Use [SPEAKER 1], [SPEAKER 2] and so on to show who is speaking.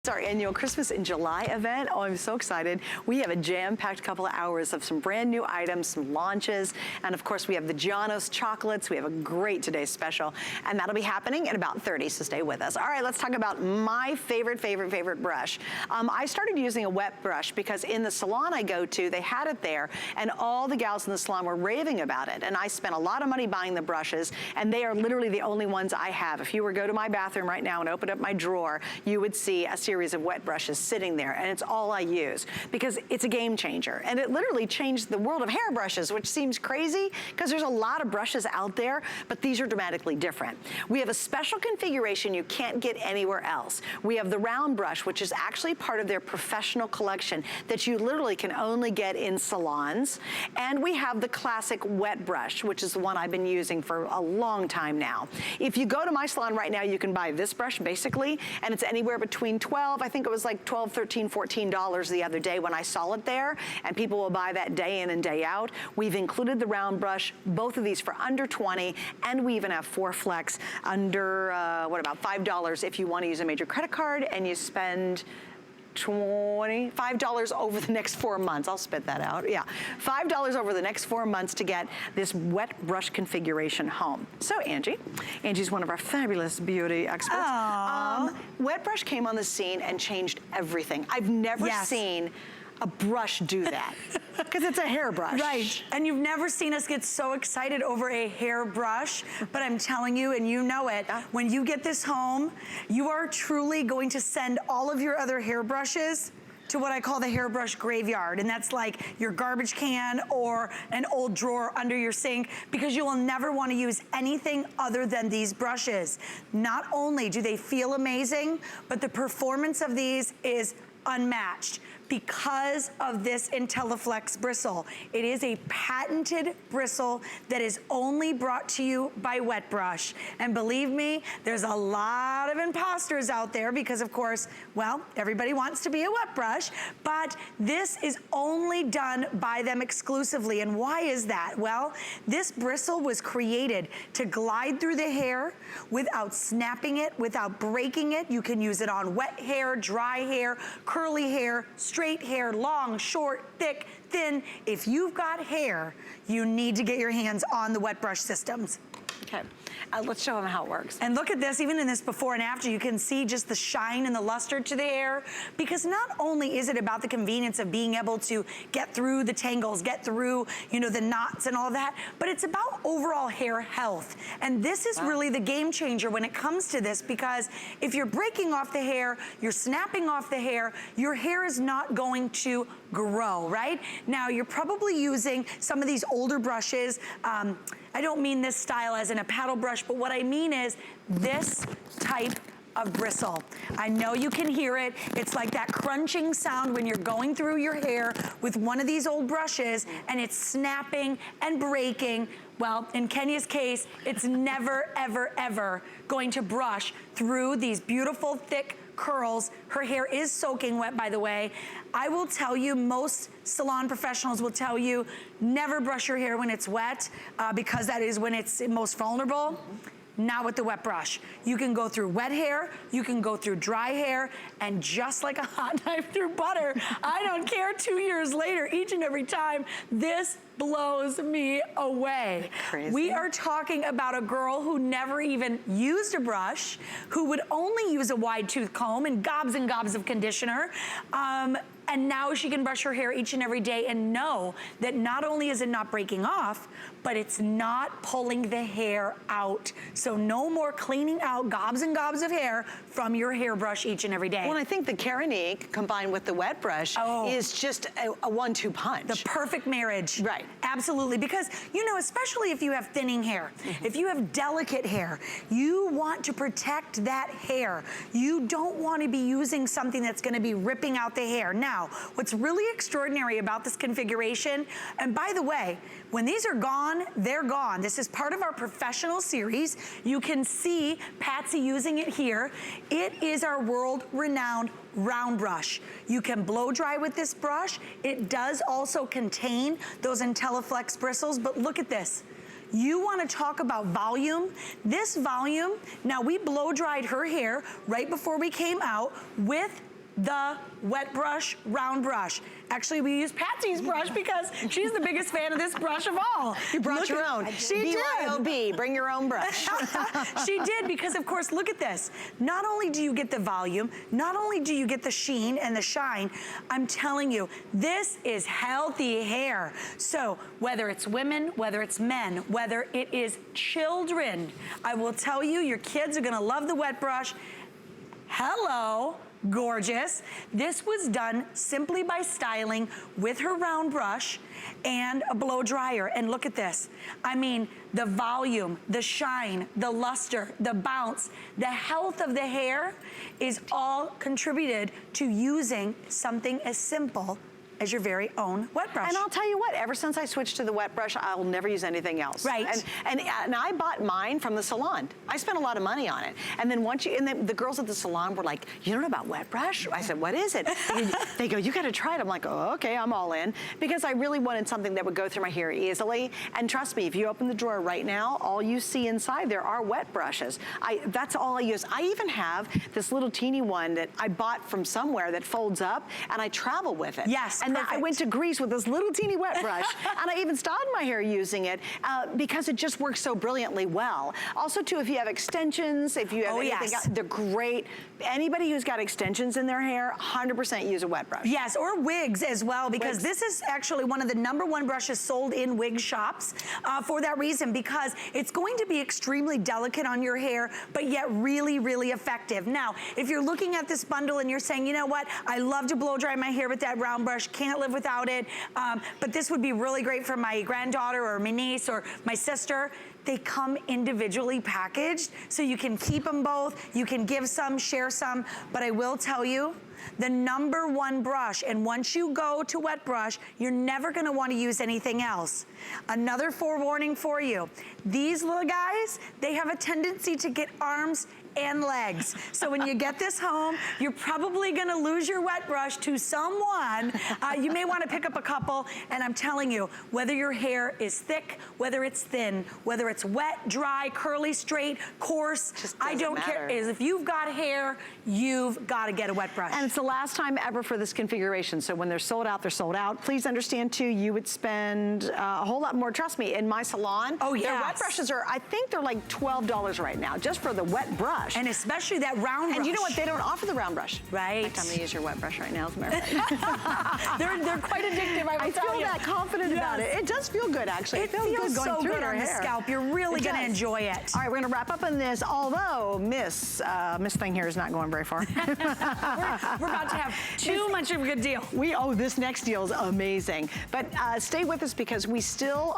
[SPEAKER 1] It's our annual Christmas in July event. Oh, I'm so excited. We have a jam-packed couple of hours of some brand new items, some launches, and of course we have the Giano's chocolates. We have a great today's special, and that'll be happening in about 30, so stay with us. All right, let's talk about my favorite brush. I started using a wet brush because in the salon I go to, they had it there, and all the gals in the salon were raving about it, and I spent a lot of money buying the brushes, and they are literally the only ones I have. If you were to go to my bathroom right now and open up my drawer, you would see a series of wet brushes sitting there, and it's all I use because it's a game changer. And it literally changed the world of hairbrushes, which seems crazy because there's a lot of brushes out there, but these are dramatically different. We have a special configuration you can't get anywhere else. We have the round brush, which is actually part of their professional collection that you literally can only get in salons. And we have the classic wet brush, which is the one I've been using for a long time now. If you go to my salon right now, you can buy this brush basically, and it's anywhere between 12, I think it was like $12, $13, $14 the other day when I saw it there, and people will buy that day in and day out. We've included the round brush, both of these for under 20, and we even have 4 flex under, what about $5 if you want to use a major credit card and you spend $5 over the next 4 months. I'll spit that out. Yeah, $5 over the next 4 months to get this wet brush configuration home. So Angie's one of our fabulous beauty experts. Wet brush came on the scene and changed everything. I've never seen a brush do that because it's a hairbrush.
[SPEAKER 2] Right, and you've never seen us get so excited over a hairbrush, but I'm telling you, and you know it, when you get this home, you are truly going to send all of your other hairbrushes to what I call the hairbrush graveyard, and that's like your garbage can or an old drawer under your sink, because you will never want to use anything other than these brushes. Not only do they feel amazing, but the performance of these is unmatched because of this Intelliflex bristle. It is a patented bristle that is only brought to you by Wet Brush. And believe me, there's a lot of imposters out there because of course, well, everybody wants to be a wet brush, but this is only done by them exclusively. And why is that? Well, this bristle was created to glide through the hair without snapping it, without breaking it. You can use it on wet hair, dry hair, curly hair, straight hair, long, short, thick, thin. If you've got hair, you need to get your hands on the wet brush systems.
[SPEAKER 1] Okay, let's show them how it works.
[SPEAKER 2] And look at this, even in this before and after, you can see just the shine and the luster to the hair, because not only is it about the convenience of being able to get through the tangles, get through, you know, the knots and all that, but it's about overall hair health. And this is really the game changer when it comes to this, because if you're breaking off the hair, you're snapping off the hair, your hair is not going to grow, right? Now, you're probably using some of these older brushes. I don't mean this style as in a paddle brush, but what I mean is this type of bristle. I know you can hear it. It's like that crunching sound when you're going through your hair with one of these old brushes and it's snapping and breaking. Well, in Kenya's case, it's never, ever, ever going to brush through these beautiful, thick curls. Her hair is soaking wet, by the way. I will tell you, most salon professionals will tell you, never brush your hair when it's wet, because that is when it's most vulnerable. Not with the wet brush. You can go through wet hair, you can go through dry hair, and just like a hot knife through butter, I don't care, 2 years later, each and every time, this blows me away.
[SPEAKER 1] Crazy.
[SPEAKER 2] We are talking about a girl who never even used a brush, who would only use a wide tooth comb and gobs of conditioner, and now she can brush her hair each and every day and know that not only is it not breaking off, but it's not pulling the hair out. So no more cleaning out gobs and gobs of hair from your hairbrush each and every day.
[SPEAKER 1] Well, I think the Keranique combined with the wet brush is just a 1-2 punch.
[SPEAKER 2] The perfect marriage.
[SPEAKER 1] Right.
[SPEAKER 2] Absolutely, because, you know, especially if you have thinning hair, if you have delicate hair, you want to protect that hair. You don't want to be using something that's going to be ripping out the hair. Now, what's really extraordinary about this configuration, and by the way, when these are gone, they're gone. This is part of our professional series. You can see Patsy using it here. It is our world-renowned round brush. You can blow dry with this brush. It does also contain those Intelliflex bristles, but look at this. You want to talk about volume. This volume, now we blow dried her hair right before we came out with the wet brush, round brush. Actually, we use Patsy's brush because she's the biggest fan of this brush of all.
[SPEAKER 1] You brought your own.
[SPEAKER 2] She did.
[SPEAKER 1] BYOB, bring your own brush.
[SPEAKER 2] She did, because of course, look at this. Not only do you get the volume, not only do you get the sheen and the shine, I'm telling you, this is healthy hair. So whether it's women, whether it's men, whether it is children, I will tell you, your kids are gonna love the wet brush. Hello. Gorgeous. This was done simply by styling with her round brush and a blow dryer. And look at this. I mean, the volume, the shine, the luster, the bounce, the health of the hair is all contributed to using something as simple as your very own wet brush.
[SPEAKER 1] And I'll tell you what, ever since I switched to the wet brush, I'll never use anything else.
[SPEAKER 2] Right.
[SPEAKER 1] And I bought mine from the salon. I spent a lot of money on it. And then the girls at the salon were like, you don't know about wet brush? I said, what is it? They go, you gotta try it. I'm like, oh, okay, I'm all in. Because I really wanted something that would go through my hair easily. And trust me, if you open the drawer right now, all you see inside there are wet brushes. That's all I use. I even have this little teeny one that I bought from somewhere that folds up, and I travel with it.
[SPEAKER 2] Yes.
[SPEAKER 1] And then I went to Greece with this little teeny wet brush, and I even styled my hair using it because it just works so brilliantly well. Also, too, if you have extensions, if you have anything else, they're great. Anybody who's got extensions in their hair, 100% use a wet brush.
[SPEAKER 2] Yes, or wigs as well, because this is actually one of the #1 brushes sold in wig shops for that reason, because it's going to be extremely delicate on your hair, but yet really, really effective. Now, if you're looking at this bundle and you're saying, you know what, I love to blow dry my hair with that round brush, can't live without it, but this would be really great for my granddaughter or my niece or my sister. They come individually packaged, so you can keep them both, you can give some, share some, but I will tell you, the #1 brush, and once you go to wet brush, you're never gonna wanna use anything else. Another forewarning for you, these little guys, they have a tendency to get arms and legs. So when you get this home, you're probably gonna lose your wet brush to someone. You may wanna pick up a couple, and I'm telling you, whether your hair is thick, whether it's thin, whether it's wet, dry, curly, straight, coarse, I don't care. If you've got hair, you've gotta get a wet brush.
[SPEAKER 1] And it's the last time ever for this configuration, so when they're sold out, they're sold out. Please understand too, you would spend a whole lot more. Trust me, in my salon, their wet brushes are, I think they're like $12 right now, just for the wet brush.
[SPEAKER 2] And especially that round brush.
[SPEAKER 1] And you know what, they don't offer the round brush.
[SPEAKER 2] Right.
[SPEAKER 1] I'm gonna use your wet brush right now, as a matter of fact.
[SPEAKER 2] They're quite addictive, I
[SPEAKER 1] feel that confident about it. It does feel good, actually.
[SPEAKER 2] It feels
[SPEAKER 1] good going
[SPEAKER 2] so
[SPEAKER 1] through
[SPEAKER 2] good on the scalp. You're really gonna enjoy it.
[SPEAKER 1] All right, we're gonna wrap up on this, although Miss Thing here is not going very far.
[SPEAKER 2] We're about to have too much of a good deal.
[SPEAKER 1] This next deal is amazing. But stay with us, because we still are